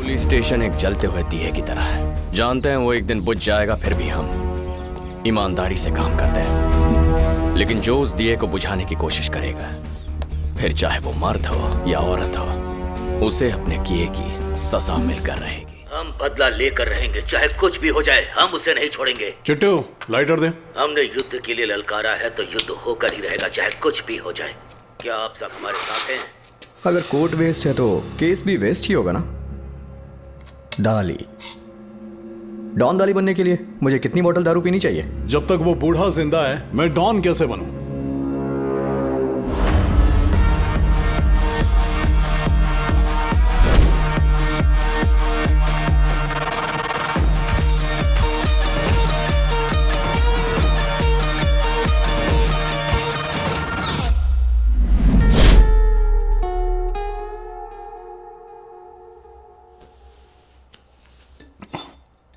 Police station एक जलते हुए दिए की तरह है। जानते हैं वो एक दिन बुझ जाएगा, फिर भी हम ईमानदारी से काम करते हैं। लेकिन जो उस दिए को बुझाने की कोशिश करेगा, फिर चाहे वो मर्द हो या औरत हो, उसे अपने किए की सजा मिलकर रहेगी। हम बदला लेकर रहेंगे, चाहे कुछ भी हो जाए, हम उसे नहीं छोड़ेंगे। चिट्टू, लाइटर दे। हमने युद्ध के लिए ललकारा है तो युद्ध होकर ही रहेगा, चाहे कुछ भी हो जाए। क्या आप सब हमारे साथ हैं? अगर कोर्ट वेस्ट है तो केस भी वेस्ट ही होगा ना। दाली, डॉन दाली बनने के लिए मुझे कितनी बोतल दारू पीनी चाहिए? जब तक वो बूढ़ा जिंदा है, मैं डॉन कैसे बनूं?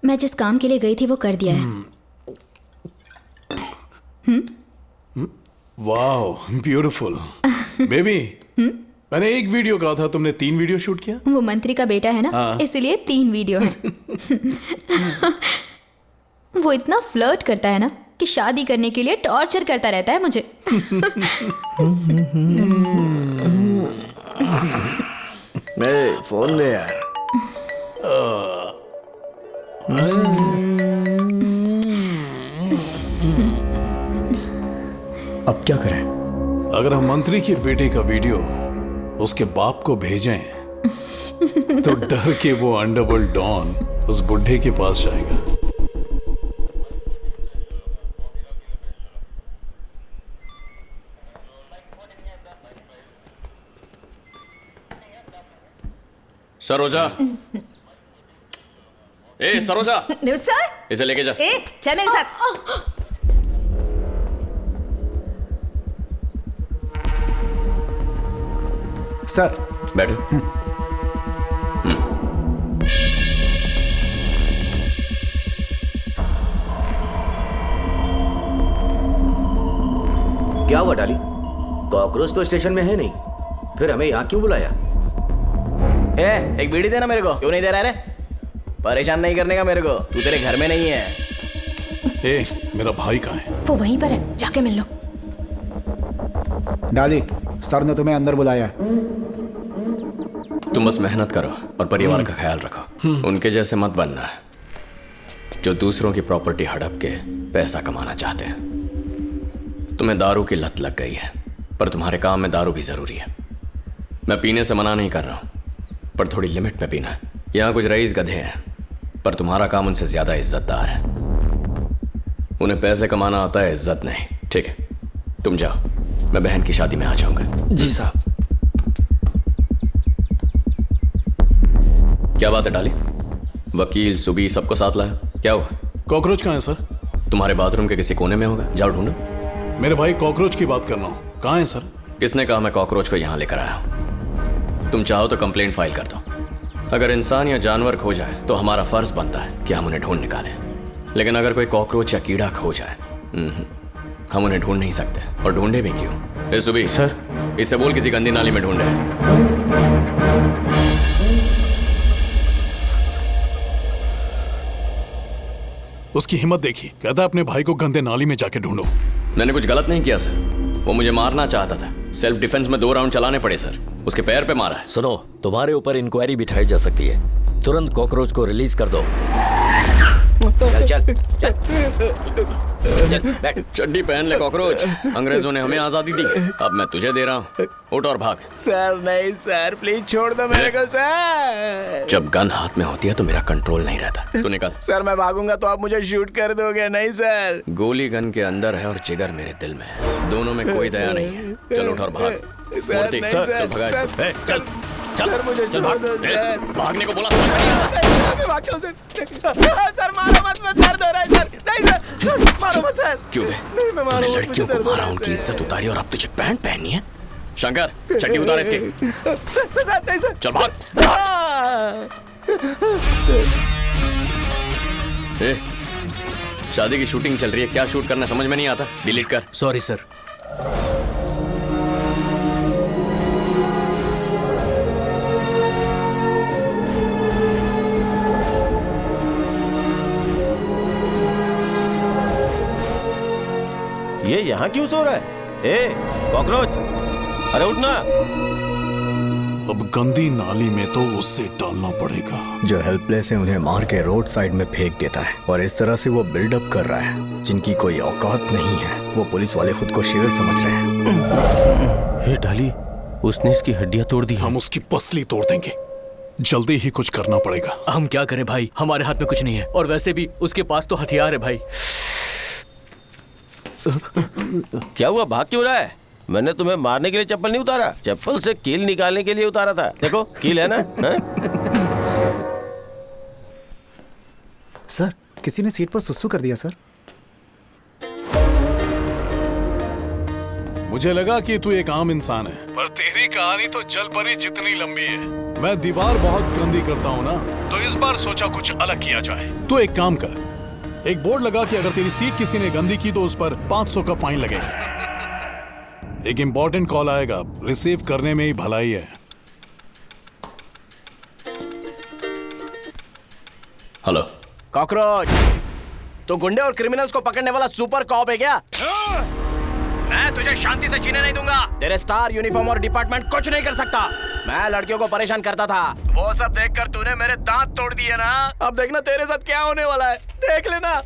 मैं जिस काम के लिए गई थी वो कर दिया है। वाह, ब्यूटीफुल बेबी। मैंने एक वीडियो कहा था, तुमने 3 वीडियो शूट किया। वो मंत्री का बेटा है ना, इसलिए 3 वीडियो है। वो इतना फ्लर्ट करता है ना कि शादी करने के लिए टॉर्चर करता रहता है मुझे। मेरे फोन दे यार। अब क्या करें? अगर हम मंत्री के बेटे का वीडियो उसके बाप को भेजें तो डर के वो अंडरवर्ल्ड डॉन उस बुढ़े के पास जाएगा। सरोजा, ए सरोजा, सर, इसे लेके जा। चल मेरे साथ। सर, बैठो। क्या हुआ डाली? कॉकरोच तो स्टेशन में है नहीं, फिर हमें यहाँ क्यों बुलाया? एक बीड़ी देना मेरे को। क्यों नहीं दे रहा है? परेशान नहीं करने का मेरे को। तू तेरे घर में नहीं है। मेरा भाई कहाँ है? वो वहीं पर है, जाके मिल लो। डाली, सर ने तुम्हें अंदर बुलाया। तुम बस मेहनत करो और परिवार का ख्याल रखो। उनके जैसे मत बनना जो दूसरों की प्रॉपर्टी हड़प के पैसा कमाना चाहते हैं। तुम्हें दारू की लत लग गई है, पर तुम्हारे काम में दारू भी जरूरी है। मैं पीने से मना नहीं कर रहा हूं, पर थोड़ी लिमिट में पीना। यहाँ कुछ रईस गधे हैं, पर तुम्हारा काम उनसे ज्यादा इज्जतदार है। उन्हें पैसे कमाना आता है, इज्जत नहीं। ठीक है, तुम जाओ, मैं बहन की शादी में आ जाऊंगा। जी साहब। क्या बात है डाली? वकील सुबी सबको साथ लाया, क्या हुआ? कॉकरोच कहाँ है सर? तुम्हारे बाथरूम के किसी कोने में होगा, जाओ ढूंढो। मेरे भाई कॉकरोच की बात कर रहा हूँ, कहाँ है सर? किसने कहा मैं कॉकरोच को यहाँ लेकर आया हूँ? तुम चाहो तो कंप्लेंट फाइल कर दो। अगर इंसान या जानवर खो जाए तो हमारा फर्ज बनता है कि हम उन्हें ढूंढ निकालें। लेकिन अगर कोई कॉकरोच या कीड़ा खो जाए, हम उन्हें ढूंढ नहीं सकते। और ढूंढे भी क्यों? ए सुबी सर, इससे बोल किसी गंदी नाली में ढूंढे। उसकी हिम्मत देखी, कहता अपने भाई को गंदे नाली में जाके ढूंढो। मैंने कुछ गलत नहीं किया सर, वो मुझे मारना चाहता था। सेल्फ डिफेंस में 2 राउंड चलाने पड़े सर, उसके पैर पे मारा है। सुनो, तुम्हारे ऊपर इंक्वायरी बिठाई जा सकती है। तुरंत कॉकरोच को रिलीज कर दो। चल चल चल चल, बैठ। चड्डी पहन ले कॉकरोच। अंग्रेजों ने हमें आजादी दी, अब मैं तुझे दे रहा हूँ। उठ और भाग। सर नहीं सर, प्लीज छोड़ दो मेरे को सर। जब गन हाथ में होती है तो मेरा कंट्रोल नहीं रहता। तू निकल। सर मैं भागूंगा तो आप मुझे शूट कर दोगे? नहीं सर। गोली गन के अंदर है और जिगर मेरे दिल में है, दोनों में कोई दया नहीं है। चल उठ और भाग। मूर्ति, चल भगा इसको। चल चल सर मुझे छोड़ दो सर। भागने को बोला। मैं भागता हूँ सर। सर मारो मत, मैं दर्द हो रहा है सर। नहीं सर, मारो मत सर। क्यों बे? तूने लड़कियों को मारा, उनकी इज्जत उतारी और अब तुझे पैंट पहननी है? शंकर, चड्डी उतार इसके। सर नहीं सर। चल भाग। ए, शादी की शूटिंग चल रही है, क्या शूट करना समझ में नहीं आता? डिलीट कर। Sorry sir. यहाँ क्यों सो रहा है? ए कॉकरोच, अरे उठना। अब गंदी नाली में तो उससे डालना पड़ेगा। जो हेल्पलेस है उन्हें मार के रोड साइड में फेंक देता है और इस तरह से वो बिल्डअप कर रहा है। जिनकी कोई औकात नहीं है वो पुलिस वाले खुद को शेर समझ रहे हैं। हे डाली, उसने इसकी हड्डियां तोड़ दी। हम उसकी पसली तोड़ देंगे। जल्दी ही कुछ करना पड़ेगा। हम क्या करें भाई, हमारे हाथ में कुछ नहीं है और वैसे भी उसके पास तो हथियार है भाई। क्या हुआ, भाग क्यों रहा है? मैंने तुम्हें मारने के लिए चप्पल नहीं उतारा, चप्पल से कील निकालने के लिए उतारा था। देखो कील है ना। सर, किसी ने सीट पर सुसु कर दिया सर। मुझे लगा कि तू एक आम इंसान है, पर तेरी कहानी तो जल परी जितनी लंबी है। मैं दीवार बहुत गंदी करता हूँ ना, तो इस बार सोचा कुछ अलग किया जाए। तू एक काम कर, एक बोर्ड लगा कि अगर तेरी सीट किसी ने गंदी की तो उस पर 500 का फाइन लगेगा। एक इंपॉर्टेंट कॉल आएगा, रिसीव करने में ही भलाई है। हेलो कॉकरोच, तो गुंडे और क्रिमिनल्स को पकड़ने वाला सुपर कॉप है क्या? मैं तुझे शांति से जीने नहीं दूंगा। तेरे स्टार यूनिफॉर्म और डिपार्टमेंट कुछ नहीं कर सकता। मैं लड़कियों को परेशान करता था, वो सब देखकर तूने मेरे दांत तोड़ दिए ना। अब देखना तेरे साथ क्या होने वाला है, देख लेना।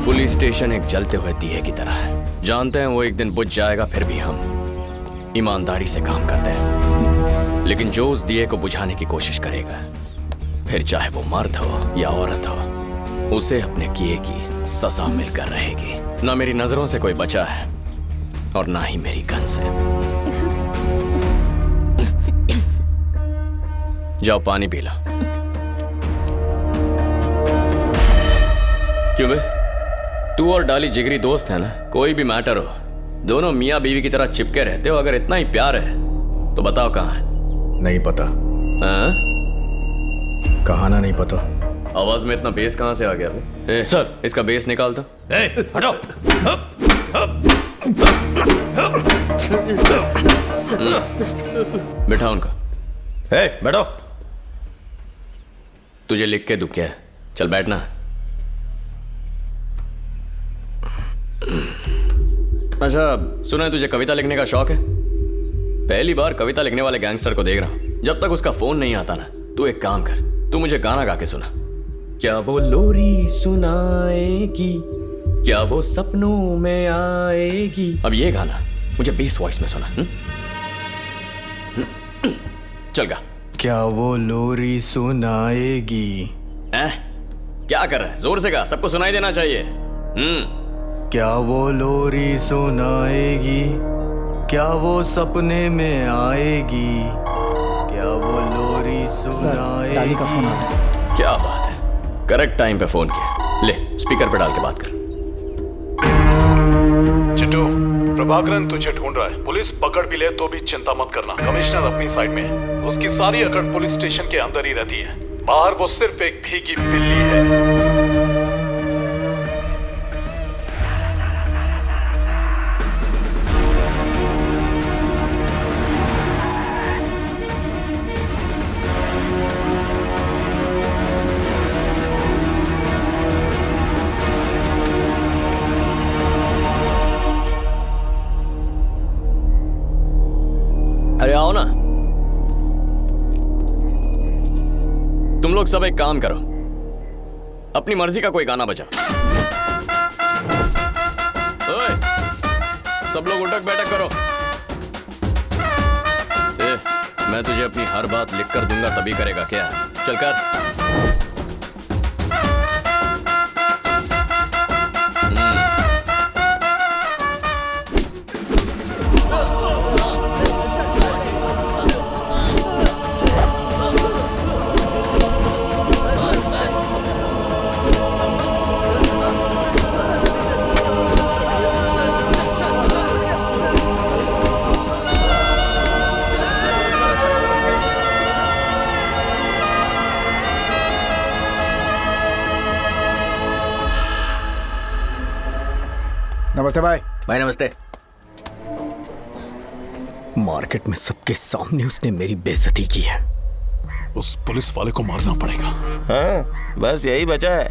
पुलिस स्टेशन एक जलते हुए दिए की तरह है। जानते हैं वो एक दिन बुझ जाएगा, फिर भी हम ईमानदारी से काम करते हैं। लेकिन जो उस दिए को बुझाने की कोशिश करेगा, फिर चाहे वो मर्द हो या औरत हो, उसे अपने किए की सजा मिलकर रहेगी। ना मेरी नजरों से कोई बचा है और ना ही मेरी गन से। जाओ पानी पी लो। क्यों बे, तू और डाली जिगरी दोस्त है ना? कोई भी मैटर हो, दोनों मियाँ बीवी की तरह चिपके रहते हो। अगर इतना ही प्यार है तो बताओ कहाँ है? नहीं पता। कहाँ ना नहीं पता? आवाज में इतना बेस कहाँ से आ गया बे? सर, इसका बेस निकाल दो। हटो। बिठा उनका। बैठो। तुझे लिख के दूं क्या? चल बैठना। अच्छा सुना है तुझे कविता लिखने का शौक है? पहली बार कविता लिखने वाले गैंगस्टर को देख रहा हूं। जब तक उसका फोन नहीं आता ना, तू एक काम कर, तू मुझे गाना गा के सुना। क्या वो लोरी सुनाएगी, क्या वो सपनों में आएगी। अब ये गाना मुझे बेस वॉइस में सुना। चल गा। क्या वो लोरी सुनाएगी। क्या कर रहा है? जोर से गा, सबको सुनाई देना चाहिए। क्या वो लोरी सुनाएगी, क्या वो सपने में आएगी, क्या वो लोरी सुनाएगी। डाली का फोन आ रहा है। क्या बात है, करेक्ट टाइम पे फोन किया। ले स्पीकर पे डाल के बात कर। चिट्टू, प्रभाकरन तुझे ढूंढ रहा है। पुलिस पकड़ भी ले तो भी चिंता मत करना, कमिश्नर अपनी साइड में है। उसकी सारी अकड़ पुलिस स्टेशन के अंदर ही रहती है, बाहर वो सिर्फ एक भीगी बिल्ली है। अरे आओ ना। तुम लोग सब एक काम करो, अपनी मर्जी का कोई गाना बजाओ। ओए, सब लोग उठक बैठक करो। मैं तुझे अपनी हर बात लिख कर दूंगा, तभी करेगा क्या? चल कर। नमस्ते भाई। भाई नमस्ते। मार्केट में सबके सामने उसने मेरी बेइज्जती की है। उस पुलिस वाले को मारना पड़ेगा। हाँ, बस यही बचा है।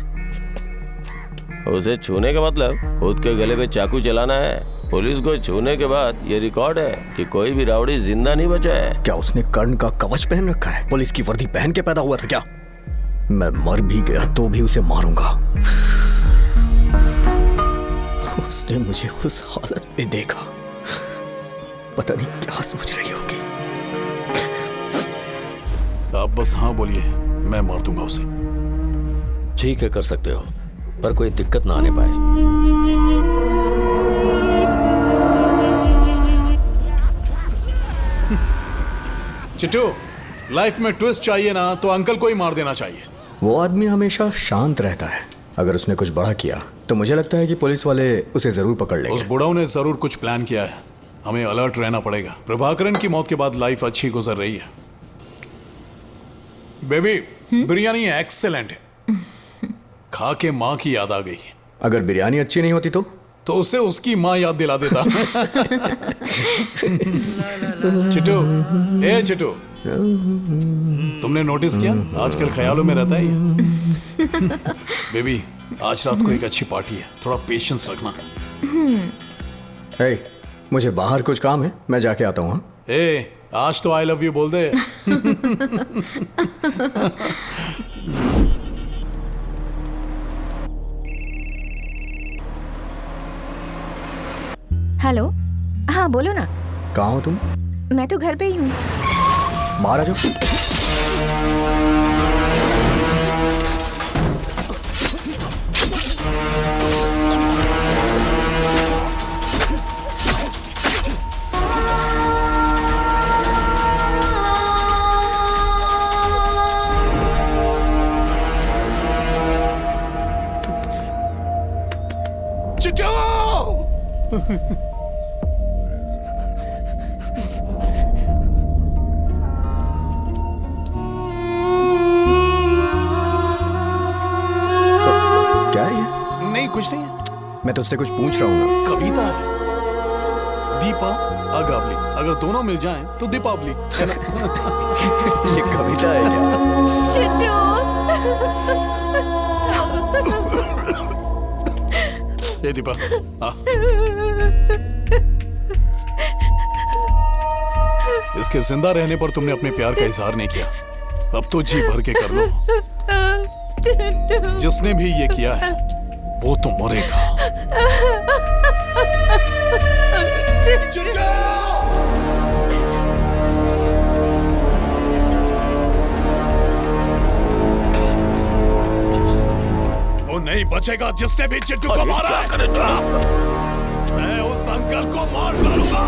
उसे छूने का मतलब खुद के गले पे चाकू चलाना है। पुलिस को छूने के बाद ये रिकॉर्ड है कि कोई भी राउडी जिंदा नहीं बचा है। क्या उसने कर्ण का कवच पहन रखा है? पुलिस की वर्दी पहन के पैदा हुआ था क्या? मैं मर भी गया तो भी उसे मारूंगा। उसने मुझे उस हालत में देखा, पता नहीं क्या सोच रही होगी। आप बस हाँ बोलिए, मैं मार दूंगा उसे। ठीक है, कर सकते हो, पर कोई दिक्कत ना आने पाए। चिट्टू, लाइफ में ट्विस्ट चाहिए ना तो अंकल को ही मार देना चाहिए। वो आदमी हमेशा शांत रहता है। अगर उसने कुछ बड़ा किया तो मुझे लगता है कि पुलिस वाले उसे जरूर पकड़ लेंगे। उस बुढ़ाऊ ने जरूर कुछ प्लान किया है। हमें अलर्ट रहना पड़ेगा। प्रभाकरन की मौत के बाद लाइफ अच्छी गुजर रही है। बेबी, बिरयानी एक्सेलेंट है। खा के माँ की याद आ गई। अगर बिरयानी अच्छी नहीं होती तो उसे उसकी माँ याद दिला देता। चिट्टू, ए चिट्टू, तुमने नोटिस किया आजकल ख्यालों में रहता है ये? बेबी, आज रात को एक अच्छी पार्टी है, थोड़ा पेशेंस रखना। हे, मुझे बाहर कुछ काम है, मैं जाके आता हूँ। ए, आज तो आई लव यू बोल दे। हेलो, हाँ बोलो ना। कहाँ हो तुम? मैं तो घर पे ही हूँ। बाहर आ जाओ। कुछ नहीं, मैं तुझसे कुछ पूछ रहा हूँ ना। कविता है। दीपा अगावली, अगर दोनों मिल जाएं तो दीपावली है ना? ये कविता है क्या? चिट्टू। ये दीपा, आ। इसके जिंदा रहने पर तुमने अपने प्यार का इजहार नहीं किया, अब तो जी भर के कर लो। जिसने भी ये किया है वो तो मरेगा। वो नहीं बचेगा जिसने भी चिट्टू को मारा है। मैं उस अंकल को मार डालूंगा।